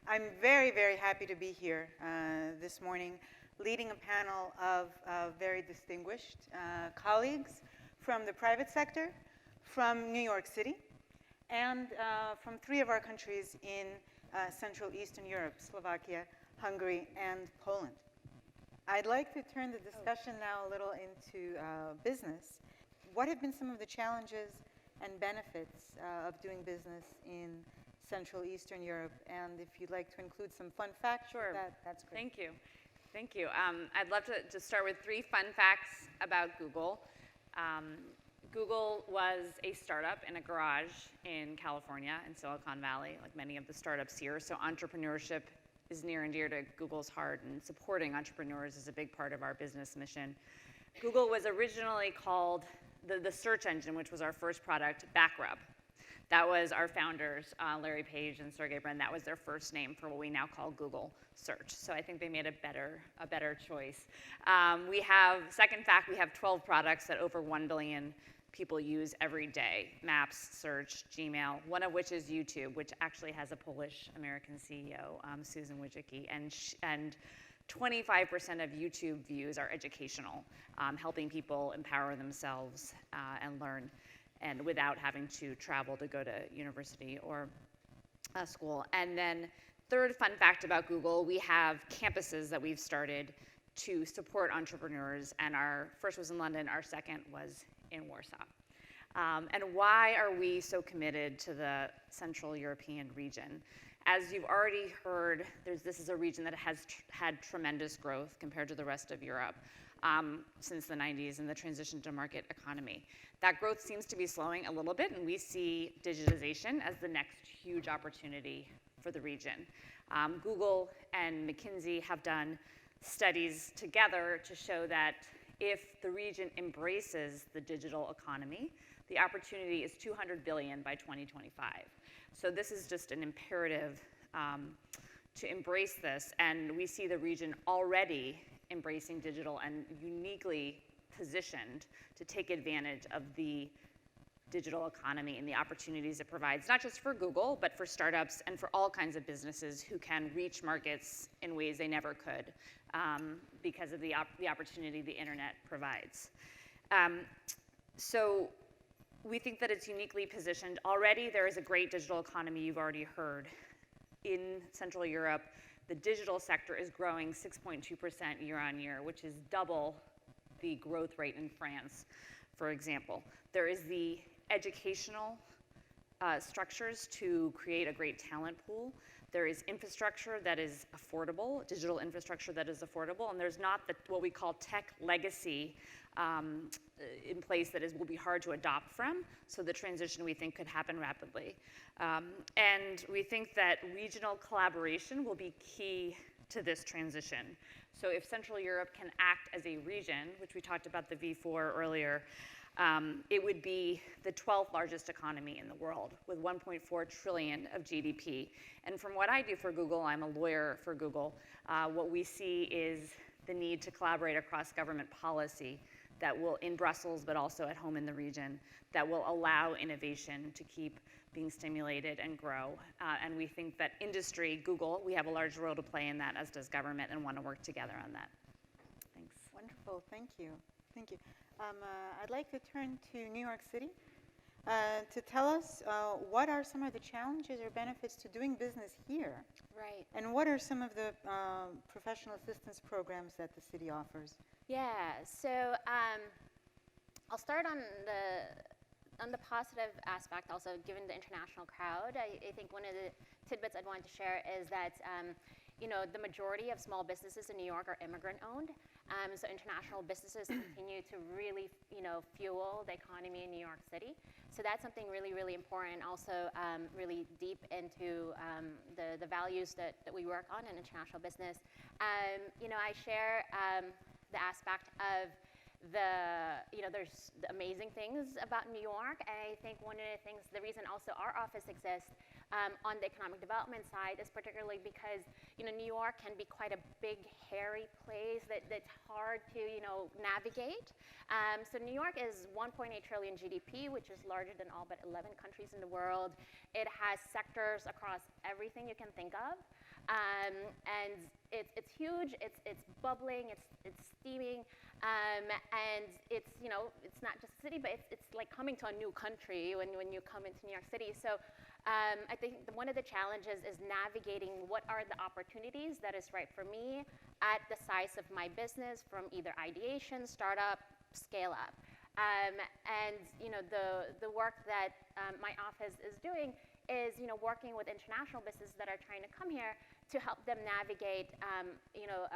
I'm very, very happy to be here this morning, leading a panel of very distinguished colleagues from the private sector, from New York City, and from 3 of our countries in Central Eastern Europe, Slovakia, Hungary, and Poland. I'd like to turn the discussion now a little into business. What have been some of the challenges and benefits of doing business in Central Eastern Europe? And if you'd like to include some fun facts, sure. That's great. Thank you. Thank you. I'd love to start with 3 fun facts about Google. Google was a startup in a garage in California, in Silicon Valley, like many of the startups here. So entrepreneurship is near and dear to Google's heart, and supporting entrepreneurs is a big part of our business mission. Google was originally called the search engine, which was our first product, Backrub. That was our founders, Larry Page and Sergey Brin. That was their first name for what we now call Google Search. So I think they made a better choice. Second fact, we have 12 products that over 1 billion people use every day: Maps, Search, Gmail, one of which is YouTube, which actually has a Polish-American CEO, Susan Wojcicki, and 25% of YouTube views are educational, helping people empower themselves and learn, and without having to travel to go to university or school. And then third fun fact about Google, we have campuses that we've started to support entrepreneurs, and our first was in London, our second was in Warsaw. And why are we so committed to the Central European region? As you've already heard, this is a region that has had tremendous growth compared to the rest of Europe since the 90s and the transition to market economy. That growth seems to be slowing a little bit, and we see digitization as the next huge opportunity for the region. Google and McKinsey have done studies together to show that if the region embraces the digital economy, the opportunity is $200 billion by 2025. So this is just an imperative to embrace this, and we see the region already embracing digital and uniquely positioned to take advantage of the digital economy and the opportunities it provides, not just for Google, but for startups and for all kinds of businesses who can reach markets in ways they never could because of the opportunity the internet provides. So we think that it's uniquely positioned. Already there is a great digital economy, you've already heard. In Central Europe, the digital sector is growing 6.2% year on year, which is double the growth rate in France, for example. There is the educational structures to create a great talent pool. There is infrastructure that is affordable, digital infrastructure that is affordable, and there's not what we call tech legacy in place that will be hard to adopt from. So the transition, we think, could happen rapidly. And we think that regional collaboration will be key to this transition. So if Central Europe can act as a region, which we talked about the V4 earlier, it would be the 12th largest economy in the world with 1.4 trillion of GDP. And from what I do for Google, I'm a lawyer for Google, what we see is the need to collaborate across government policy that will, in Brussels, but also at home in the region, that will allow innovation to keep being stimulated and grow. And we think that industry, Google, we have a large role to play in that, as does government, and want to work together on that. Thanks. Wonderful, thank you. Thank you. I'd like to turn to New York City to tell us what are some of the challenges or benefits to doing business here? Right. And what are some of the professional assistance programs that the city offers? Yeah, so I'll start on the positive aspect also, given the international crowd. I think one of the tidbits I'd want to share is that the majority of small businesses in New York are immigrant-owned. So international businesses continue to really, fuel the economy in New York City. So that's something really, really important. Also, really deep into the values that we work on in international business. I share the aspect of there's amazing things about New York. And I think one of the things, the reason also our office exists on the economic development side is particularly because New York can be quite a big, hairy place that's hard to navigate. So New York is 1.8 trillion GDP, which is larger than all but 11 countries in the world. It has sectors across everything you can think of. And it's huge, it's bubbling, it's steaming, and it's, you know, it's not just a city, but it's like coming to a new country when you come into New York City. So I think one of the challenges is navigating what are the opportunities that is right for me at the size of my business, from either ideation, startup, scale up. And you know, the work that my office is doing is, you know, working with international businesses that are trying to come here to help them navigate, you know,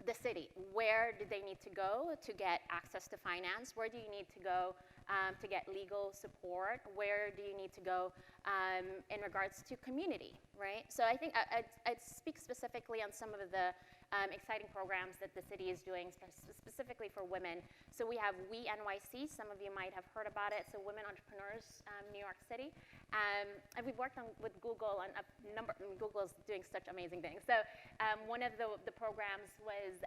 the city. Where do they need to go to get access to finance? Where do you need to go to get legal support? Where do you need to go in regards to community, right? So I think I'd speak specifically on some of the exciting programs that the city is doing specifically for women. So we have We NYC, some of you might have heard about it, so Women Entrepreneurs, New York City. And we've worked with Google on a number, Google's doing such amazing things. So one of the programs was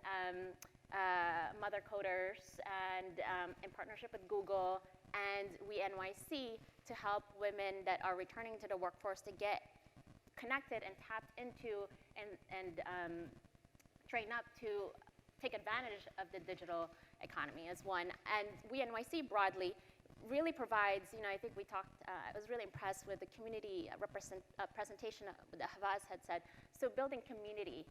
Mother Coders, and in partnership with Google and We NYC, to help women that are returning to the workforce to get connected and tapped into and train up to take advantage of the digital economy as one. And We NYC broadly really provides, you know, I think we talked, I was really impressed with the community presentation that Havaz had said. So building community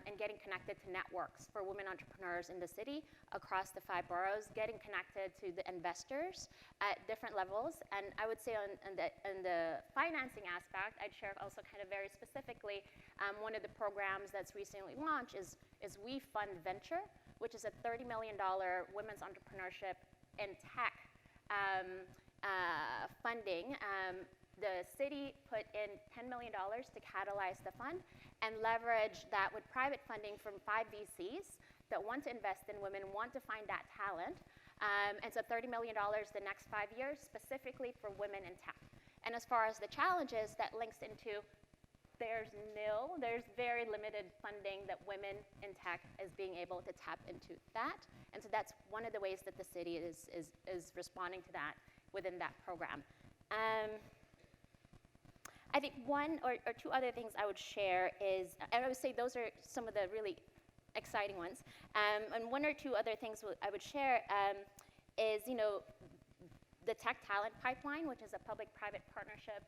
and getting connected to networks for women entrepreneurs in the city across the 5 boroughs, getting connected to the investors at different levels. And I would say on the financing aspect, I'd share also kind of very specifically, one of the programs that's recently launched is We Fund Venture, which is a $30 million women's entrepreneurship in tech funding. The city put in $10 million to catalyze the fund and leverage that with private funding from 5 VCs that want to invest in women, want to find that talent. And so $30 million the next 5 years specifically for women in tech. And as far as the challenges, that links into there's very limited funding that women in tech is being able to tap into that. And so that's one of the ways that the city is responding to that within that program. I think one or 2 other things I would share is, and I would say those are some of the really exciting ones. And 1 or 2 other things I would share is, you know, the Tech Talent Pipeline, which is a public-private partnership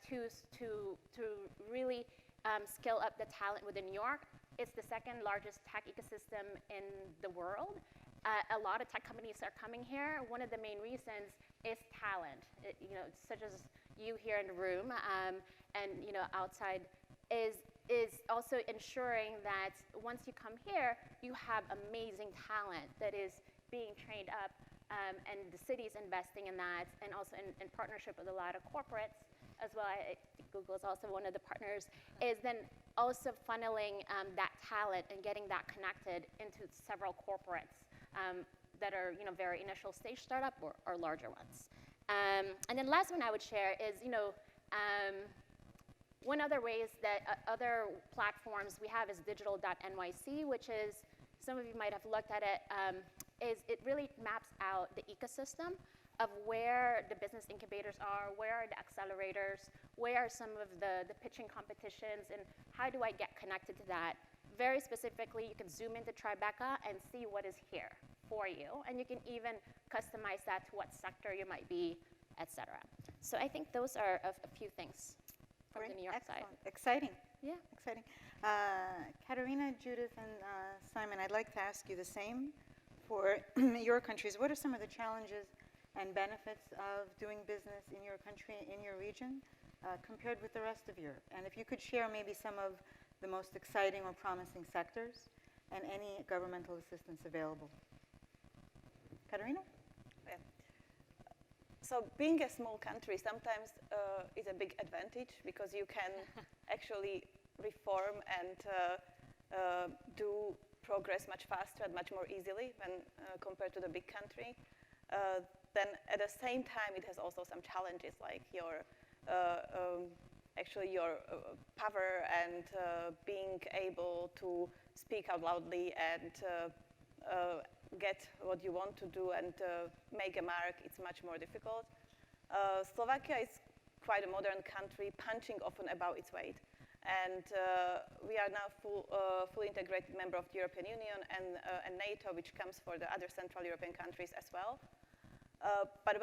to really scale up the talent within New York. It's the 2nd largest tech ecosystem in the world. A lot of tech companies are coming here. One of the main reasons is talent. You know, such as you here in the room and, you know, outside, is also ensuring that once you come here, you have amazing talent that is being trained up, and the city's investing in that, and also in partnership with a lot of corporates as well. I think Google is also one of the partners, is then also funneling that talent and getting that connected into several corporates that are, you know, very initial stage startup or larger ones. And then last one I would share is, you know, one other ways that other platforms we have is digital.nyc, which is, some of you might have looked at it, is it really maps out the ecosystem of where the business incubators are, where are the accelerators, where are some of the pitching competitions, and how do I get connected to that? Very specifically, you can zoom into Tribeca and see what is here for you, and you can even customize that to what sector you might be, et cetera. So I think those are a few things from the New York side. Exciting. Yeah. Exciting. Katerina, Judith, and Simon, I'd like to ask you the same for your countries. What are some of the challenges and benefits of doing business in your country, in your region, compared with the rest of Europe? And if you could share maybe some of the most exciting or promising sectors and any governmental assistance available. Katerina? Yeah. So being a small country sometimes is a big advantage because you can actually reform and do progress much faster and much more easily when compared to the big country. Then at the same time, it has also some challenges like your power and being able to speak out loudly and get what you want to do and make a mark. It's much more difficult. Slovakia is quite a modern country, punching often above its weight. And we are now fully integrated member of the European Union and NATO, which comes for the other Central European countries as well. But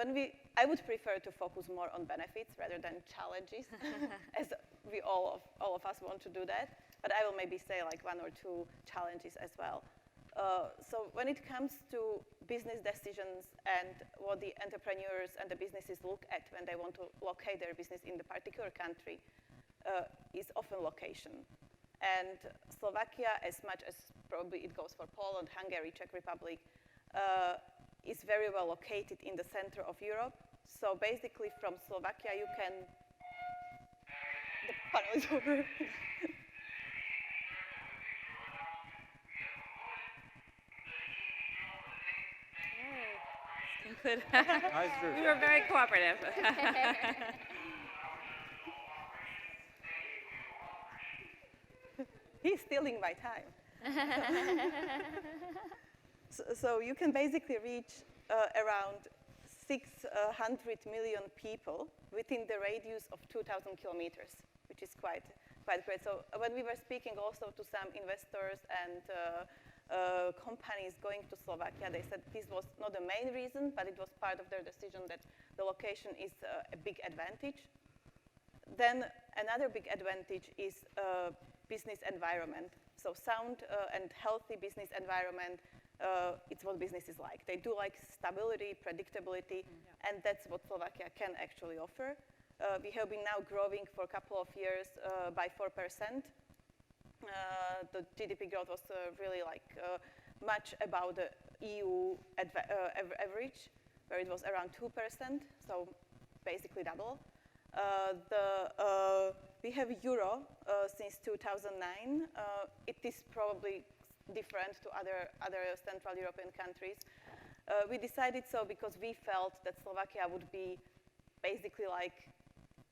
I would prefer to focus more on benefits rather than challenges, as we all of us want to do that. But I will maybe say like one or two challenges as well. So when it comes to business decisions and what the entrepreneurs and the businesses look at when they want to locate their business in the particular country, is often location. And Slovakia, as much as probably it goes for Poland, Hungary, Czech Republic, is very well located in the center of Europe. So basically from Slovakia you can, the panel is over. Nice group. We were very cooperative. He's stealing my time. So you can basically reach around 600 million people within the radius of 2,000 kilometers, which is quite great. So when we were speaking also to some investors and companies going to Slovakia, they said this was not the main reason, but it was part of their decision that the location is a big advantage. Then another big advantage is business environment. So sound and healthy business environment, it's what businesses like. They do like stability, predictability, and that's what Slovakia can actually offer. We have been now growing for a couple of years by 4%. The GDP growth was really much above the EU average, where it was around 2%, so basically double. We have euro since 2009. It is probably different to other Central European countries. We decided so because we felt that Slovakia would be basically like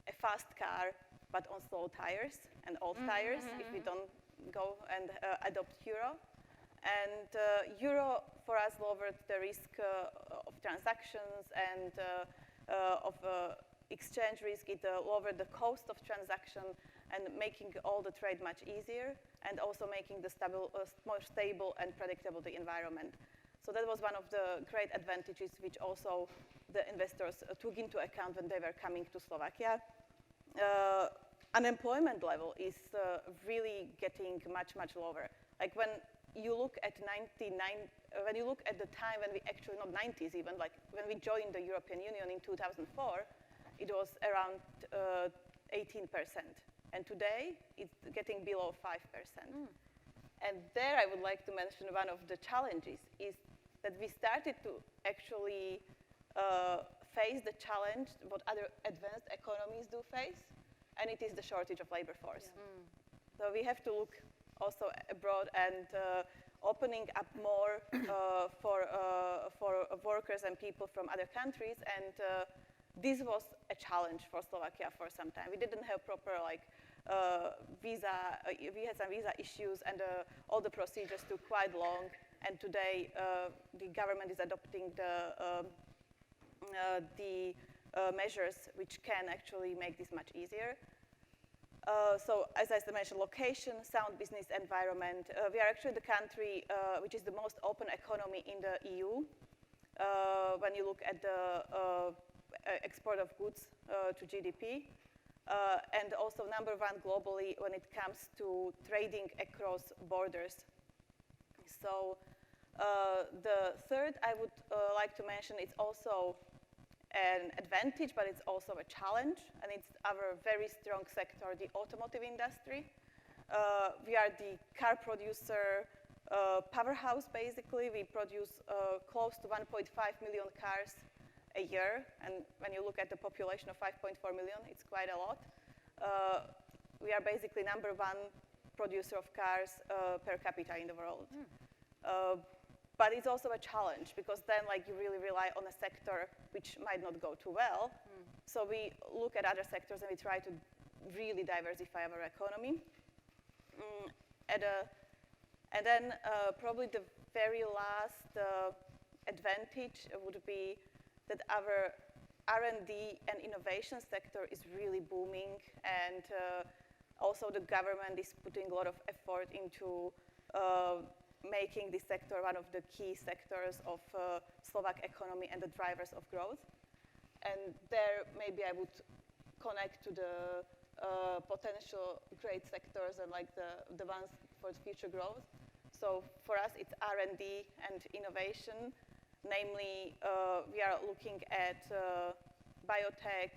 a fast car, but on slow tires and old tires if we don't go and adopt euro. And euro for us lowered the risk of transactions and of exchange risk. It lowered the cost of transaction and making all the trade much easier, and also making the more stable and predictable the environment. So that was one of the great advantages which also the investors took into account when they were coming to Slovakia. Unemployment level is really getting much lower. Like when you look at when you look at the time when we actually, not 90s even, like when we joined the European Union in 2004, it was around 18%. And today, it's getting below 5%. And there I would like to mention one of the challenges is that we started to actually face the challenge what other advanced economies do face, and it is the shortage of labor force. So we have to look also abroad and opening up more for workers and people from other countries, and this was a challenge for Slovakia for some time. We didn't have proper visa. We had some visa issues, and all the procedures took quite long. And today, the government is adopting the measures which can actually make this much easier. So, as I mentioned, location, sound business environment. We are actually the country which is the most open economy in the EU. When you look at the export of goods to GDP, and also number one globally when it comes to trading across borders. So the third I would like to mention, it's also an advantage, but it's also a challenge, and it's our very strong sector, the automotive industry. We are the car producer powerhouse, basically. We produce close to 1.5 million cars a year, and when you look at the population of 5.4 million, it's quite a lot. We are basically number one producer of cars per capita in the world. But it's also a challenge, because then you really rely on a sector which might not go too well. So we look at other sectors and we try to really diversify our economy. And then probably the very last advantage would be that our R&D and innovation sector is really booming, and Also, the government is putting a lot of effort into making this sector one of the key sectors of Slovak economy and the drivers of growth. And there, maybe I would connect to the potential great sectors and like the ones for future growth. So for us, it's R&D and innovation. Namely, we are looking at biotech,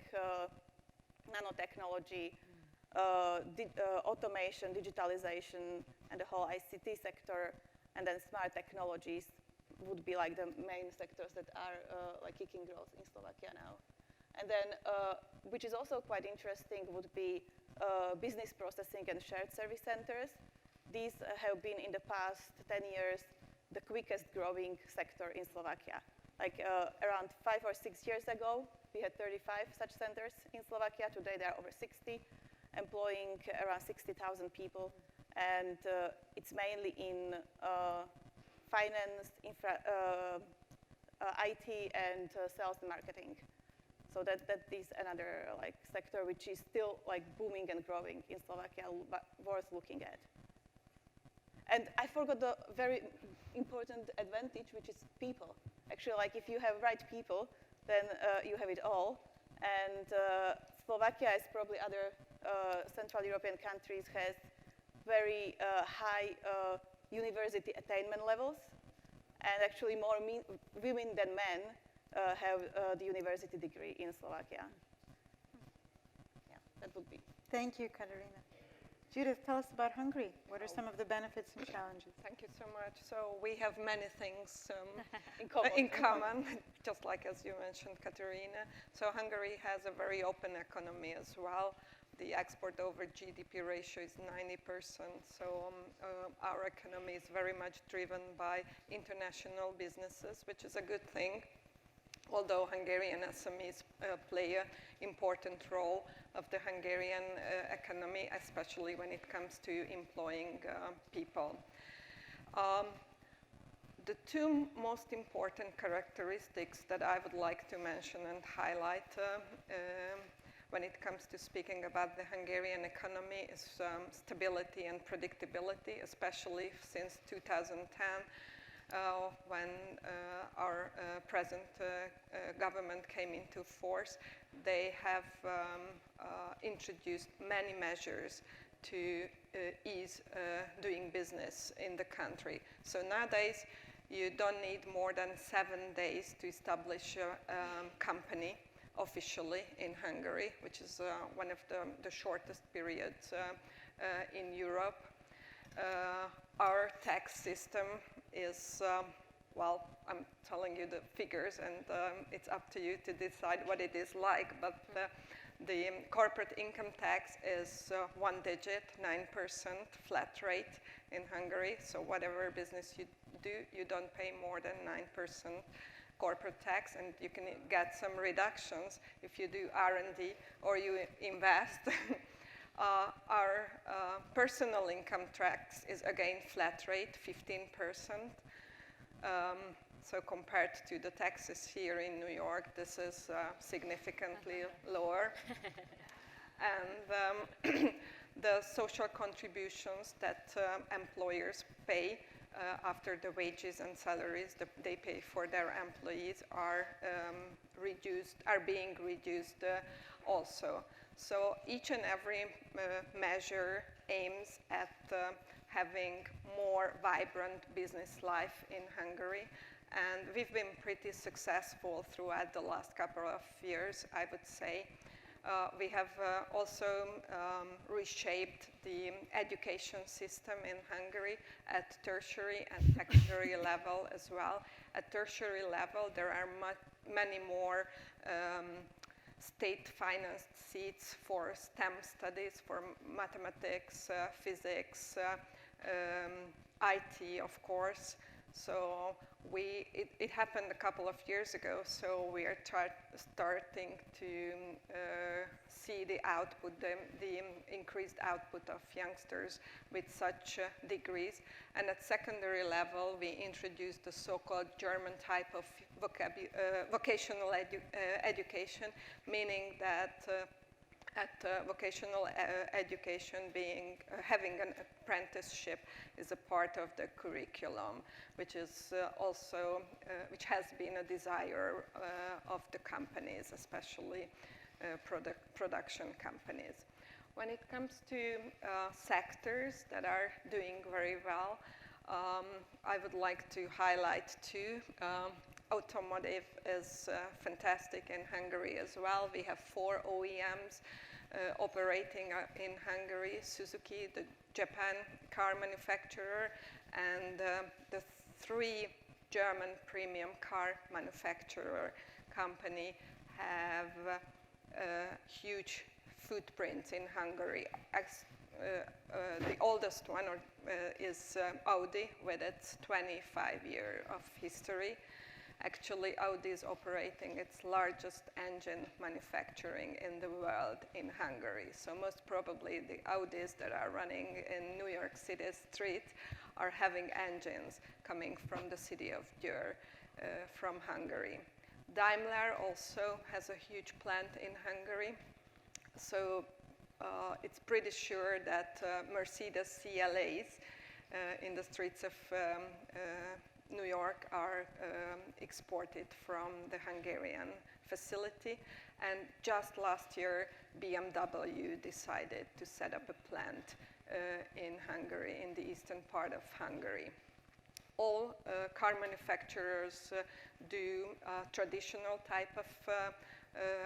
nanotechnology, automation, digitalization, and the whole ICT sector, and then smart technologies would be like the main sectors that are like kicking growth in Slovakia now. And then, which is also quite interesting, would be business processing and shared service centers. These have been in the past 10 years the quickest growing sector in Slovakia. Like around 5 or 6 years ago, we had 35 such centers in Slovakia. Today there are over 60, employing around 60,000 people. And it's mainly in finance, IT, and sales and marketing. So that is another like sector which is still like booming and growing in Slovakia, but worth looking at. And I forgot the very important advantage, which is people. Actually, like if you have right people, then you have it all. And Slovakia, as probably other Central European countries, has very high university attainment levels. And actually more women than men have the university degree in Slovakia. Yeah, that would be. Thank you, Katerina. Judith, tell us about Hungary. What are some of the benefits and challenges? Thank you so much. So we have many things In common. in common, just like as you mentioned, Katerina. So Hungary has a very open economy as well. The export over GDP ratio is 90%. So our economy is very much driven by international businesses, which is a good thing. Although Hungarian SMEs play an important role of the Hungarian economy, especially when it comes to employing people. The two most important characteristics that I would like to mention and highlight when it comes to speaking about the Hungarian economy is stability and predictability, especially since 2010. When our present government came into force, they have introduced many measures to ease doing business in the country. So nowadays, you don't need more than 7 days to establish a company officially in Hungary, which is one of the shortest periods in Europe. Our tax system is, well, I'm telling you the figures, and it's up to you to decide what it is like, but the corporate income tax is 1 digit, 9% flat rate in Hungary, so whatever business you do, you don't pay more than 9% corporate tax, and you can get some reductions if you do R&D or you invest. Our personal income tax is again flat rate, 15%. So compared to the taxes here in New York, this is significantly lower. And the social contributions that employers pay after the wages and salaries that they pay for their employees are being reduced also. So each and every measure aims at having more vibrant business life in Hungary. And we've been pretty successful throughout the last couple of years, I would say. We have also reshaped the education system in Hungary at tertiary and secondary level as well. At tertiary level, there are many more state-financed seats for STEM studies, for mathematics, physics, IT, of course. So it happened a couple of years ago, so we are starting to see the output, the increased output of youngsters with such degrees. And at secondary level, we introduced the so-called German type of vocational education, meaning that at vocational education having an apprenticeship is a part of the curriculum, which is which has been a desire of the companies, especially production companies. When it comes to sectors that are doing very well, I would like to highlight two. Automotive is fantastic in Hungary as well. We have 4 OEMs operating in Hungary: Suzuki, the Japan car manufacturer, and the 3 German premium car manufacturer company have huge footprints in Hungary. The oldest one is Audi, with its 25 years of history. Actually, Audi is operating its largest engine manufacturing in the world in Hungary. So most probably the Audis that are running in New York City streets are having engines coming from the city of Győr, from Hungary. Daimler also has a huge plant in Hungary. So it's pretty sure that Mercedes CLAs in the streets of New York are exported from the Hungarian facility. And just last year, BMW decided to set up a plant in Hungary, in the eastern part of Hungary. All car manufacturers do traditional type of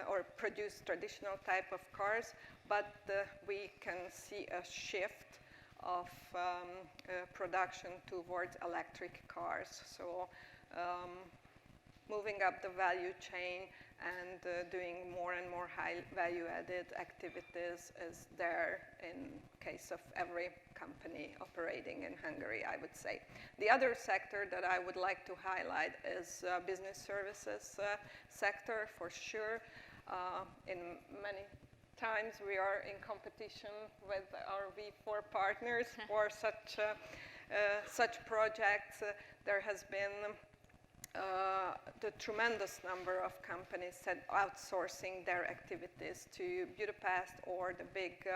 or produce traditional type of cars, but we can see a shift of production towards electric cars. So moving up the value chain and doing more and more high value-added activities is there in case of every company operating in Hungary, I would say. The other sector that I would like to highlight is business services sector, for sure. In many times we are in competition with our V4 partners for such projects. There has been the tremendous number of companies outsourcing their activities to Budapest or the big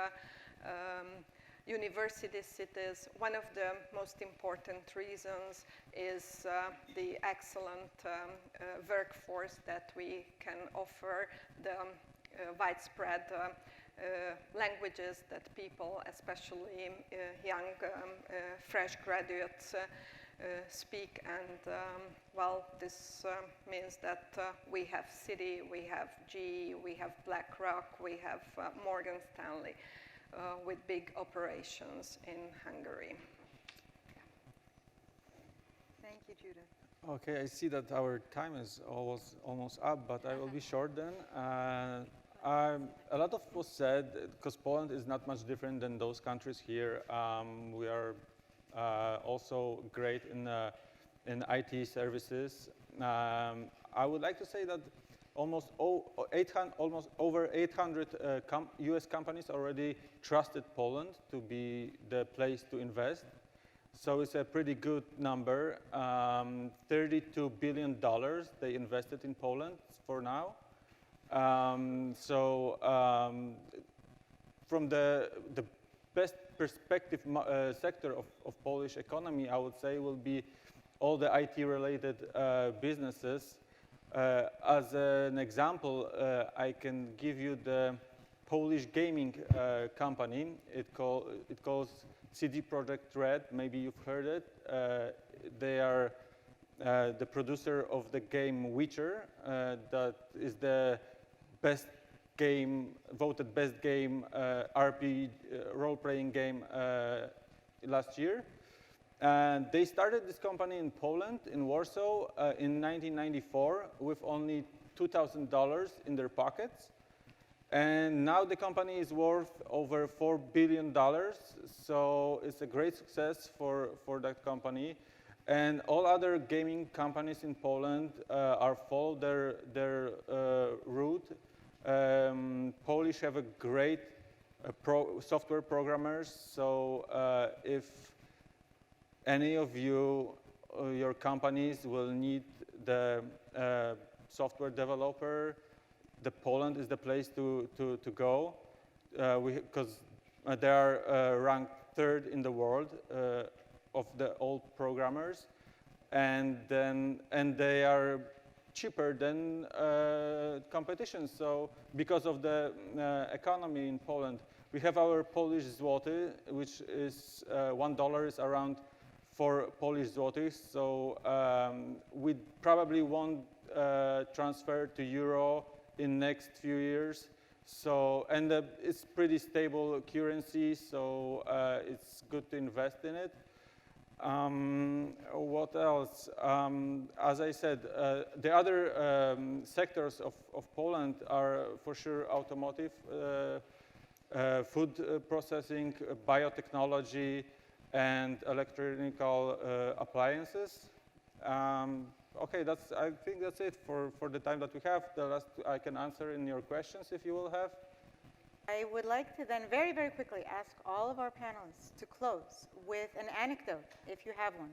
university cities. One of the most important reasons is the excellent workforce that we can offer, the widespread languages that people, especially young, fresh graduates, speak. And well, this means that we have Citi, we have GE, we have BlackRock, we have Morgan Stanley with big operations in Hungary. Thank you, Judith. Okay, I see that our time is almost up, but I will be short then. A lot of was said, because Poland is not much different than those countries here. We are also great in IT services. I would like to say that almost over 800 US companies already trusted Poland to be the place to invest. So it's a pretty good number. $32 billion they invested in Poland for now. From the best perspective sector of Polish economy, I would say, will be all the IT-related businesses. As an example, I can give you the Polish gaming company. It calls CD Projekt Red. Maybe you've heard it. They are the producer of the game Witcher. That is the best game, voted best game, RPG role-playing game last year. And they started this company in Poland, in Warsaw, in 1994 with only $2,000 in their pockets. And now the company is worth over $4 billion. So it's a great success for that company. And all other gaming companies in Poland are follow their route. Polish have a great software programmers. So if any of you, your companies will need the software developer, Poland is the place to go. because they are ranked third in the world of the old programmers, and they are cheaper than competition. So because of the economy in Poland, we have our Polish zloty, which is $1 is around 4 Polish zlotys. So we probably won't transfer to euro in next few years. So and it's pretty stable currency, so it's good to invest in it. What else? As I said, the other sectors of Poland are for sure automotive, food processing, biotechnology, and electronical appliances. Okay, I think that's it for the time that we have. The rest I can answer in your questions if you will have. I would like to then very, very quickly ask all of our panelists to close with an anecdote, if you have one,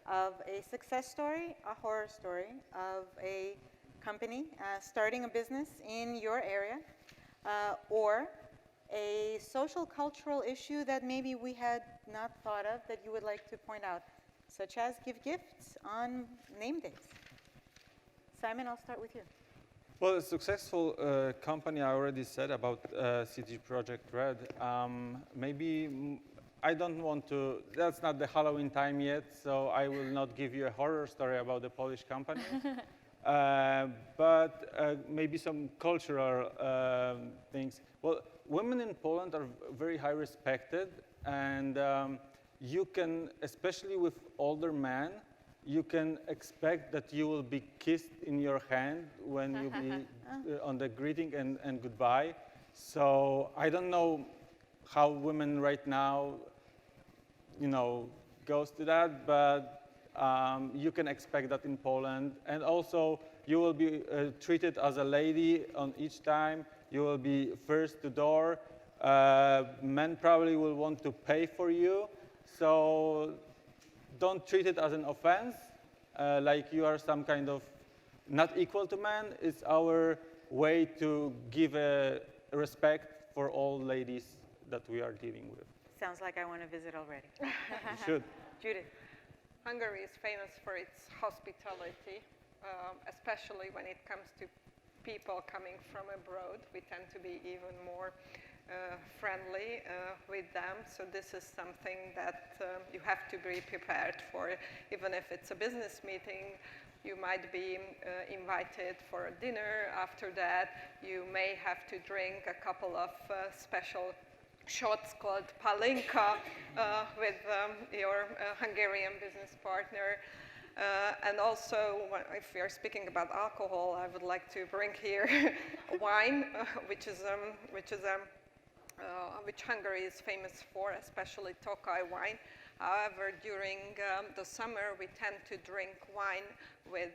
of a success story, a horror story, of a company starting a business in your area, or a social cultural issue that maybe we had not thought of that you would like to point out, such as give gifts on name days. Simon, I'll start with you. Well, a successful company I already said about CD Projekt Red. I don't want to, that's not the Halloween time yet, so I will not give you a horror story about the Polish company. But maybe some cultural things. Well, women in Poland are very high respected, and you can, especially with older men, you can expect that you will be kissed in your hand when you be on the greeting and goodbye. So I don't know how women right now, goes to that, but you can expect that in Poland. And also, you will be treated as a lady on each time. You will be first to door. Men probably will want to pay for you. So don't treat it as an offense, like you are some kind of not equal to men. It's our way to give a respect for all ladies that we are dealing with. Sounds like I want to visit already. You should. Judith. Hungary is famous for its hospitality, especially when it comes to people coming from abroad. We tend to be even more friendly with them. So this is something that you have to be prepared for. Even if it's a business meeting, you might be invited for a dinner. After that, you may have to drink a couple of special shots called palinka with your Hungarian business partner. And also, if we are speaking about alcohol, I would like to bring here wine, which Hungary is famous for, especially Tokaj wine. However, during the summer, we tend to drink wine with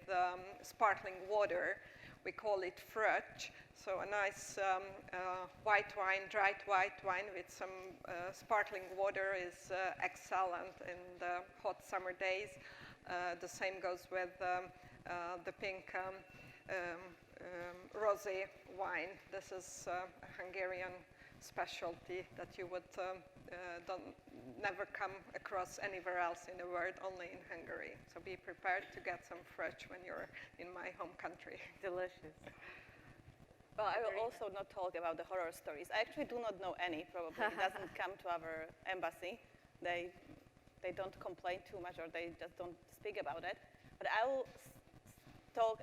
sparkling water. We call it fröccs. So a nice white wine, dried white wine with some sparkling water is excellent in the hot summer days. The same goes with the pink rosé wine. This is a Hungarian specialty that you would never come across anywhere else in the world, only in Hungary. So be prepared to get some fröccs when you're in my home country. Delicious. Well, I will also not talk about the horror stories. I actually do not know any, probably. It doesn't come to our embassy. They don't complain too much, or they just don't speak about it. But I will talk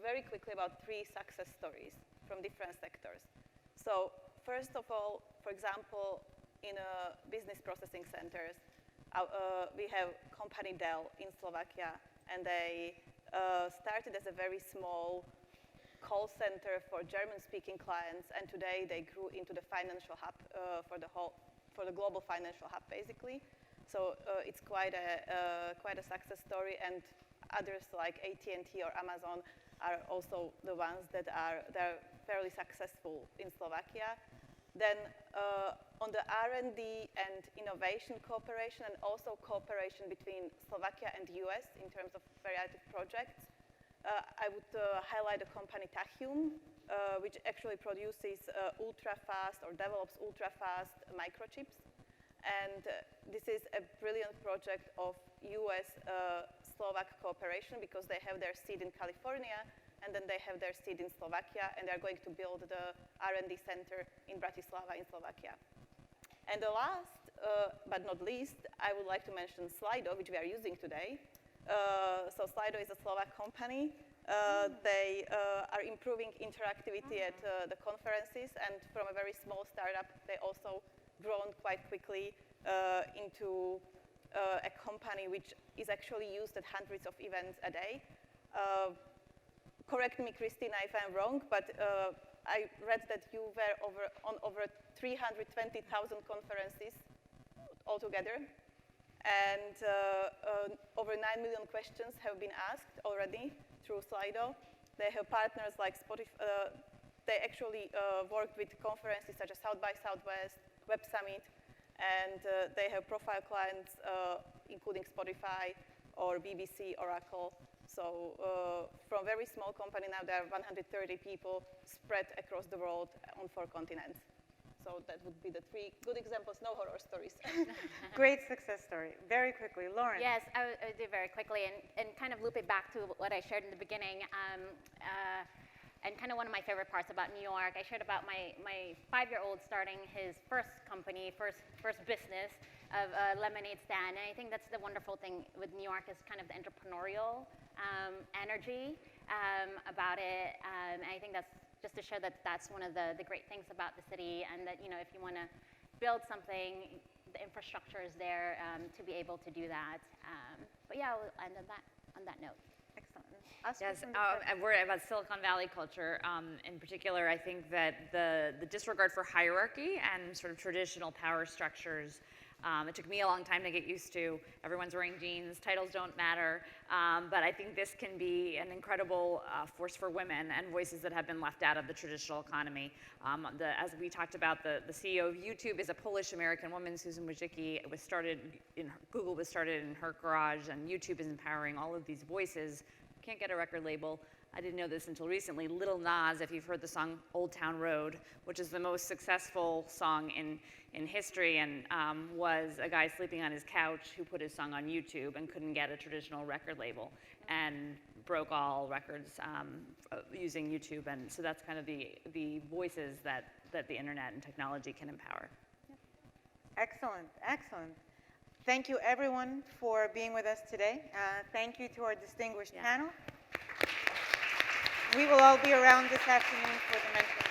very quickly about 3 success stories from different sectors. So first of all, for example, in business processing centers, we have company Dell in Slovakia, and they started as a very small call center for German-speaking clients, and today they grew into the financial hub for the global financial hub, basically. So it's quite a success story, and others like AT&T or Amazon are also the ones they're fairly successful in Slovakia. Then on the R&D and innovation cooperation, and also cooperation between Slovakia and the US in terms of variety of projects, I would highlight the company Tachium which actually produces ultra-fast or develops ultra-fast microchips. And this is a brilliant project of US-Slovak cooperation because they have their seed in California, and then they have their seed in Slovakia, and they're going to build the R&D center in Bratislava in Slovakia. And the last, but not least, I would like to mention Slido, which we are using today. So Slido is a Slovak company. They are improving interactivity at the conferences, and from a very small startup, they also grown quite quickly into a company which is actually used at hundreds of events a day. Correct me, Christina, if I'm wrong, but I read that you were on over 320,000 conferences altogether, and over 9 million questions have been asked already through Slido. They have partners like Spotify. They actually worked with conferences such as South by Southwest, Web Summit, and they have profile clients including Spotify or BBC, Oracle. So from a very small company now, there are 130 people spread across the world on 4 continents. So that would be the 3 good examples, no horror stories. Great success story. Very quickly, Lauren. Yes, I would do very quickly and kind of loop it back to what I shared in the beginning. And kind of one of my favorite parts about New York, I shared about my 5-year-old starting his first company, first business of a lemonade stand. And I think that's the wonderful thing with New York is kind of the entrepreneurial energy about it. And I think that's just to show that that's one of the great things about the city, and that, you know, if you want to build something, the infrastructure is there to be able to do that. But yeah, I'll end on that note. Excellent. Yes, a word about Silicon Valley culture. In particular, I think that the disregard for hierarchy and sort of traditional power structures, it took me a long time to get used to. Everyone's wearing jeans, titles don't matter, but I think this can be an incredible force for women and voices that have been left out of the traditional economy. As we talked about, the CEO of YouTube is a Polish-American woman, Susan Wojcicki. Google was started in her garage, and YouTube is empowering all of these voices. Can't get a record label. I didn't know this until recently. Lil Nas, if you've heard the song Old Town Road, which is the most successful song in history, and was a guy sleeping on his couch who put his song on YouTube and couldn't get a traditional record label and broke all records using YouTube. And so that's kind of the voices that the internet and technology can empower. Excellent, excellent. Thank you, everyone, for being with us today. Thank you to our distinguished panel. We will all be around this afternoon for the mentoring.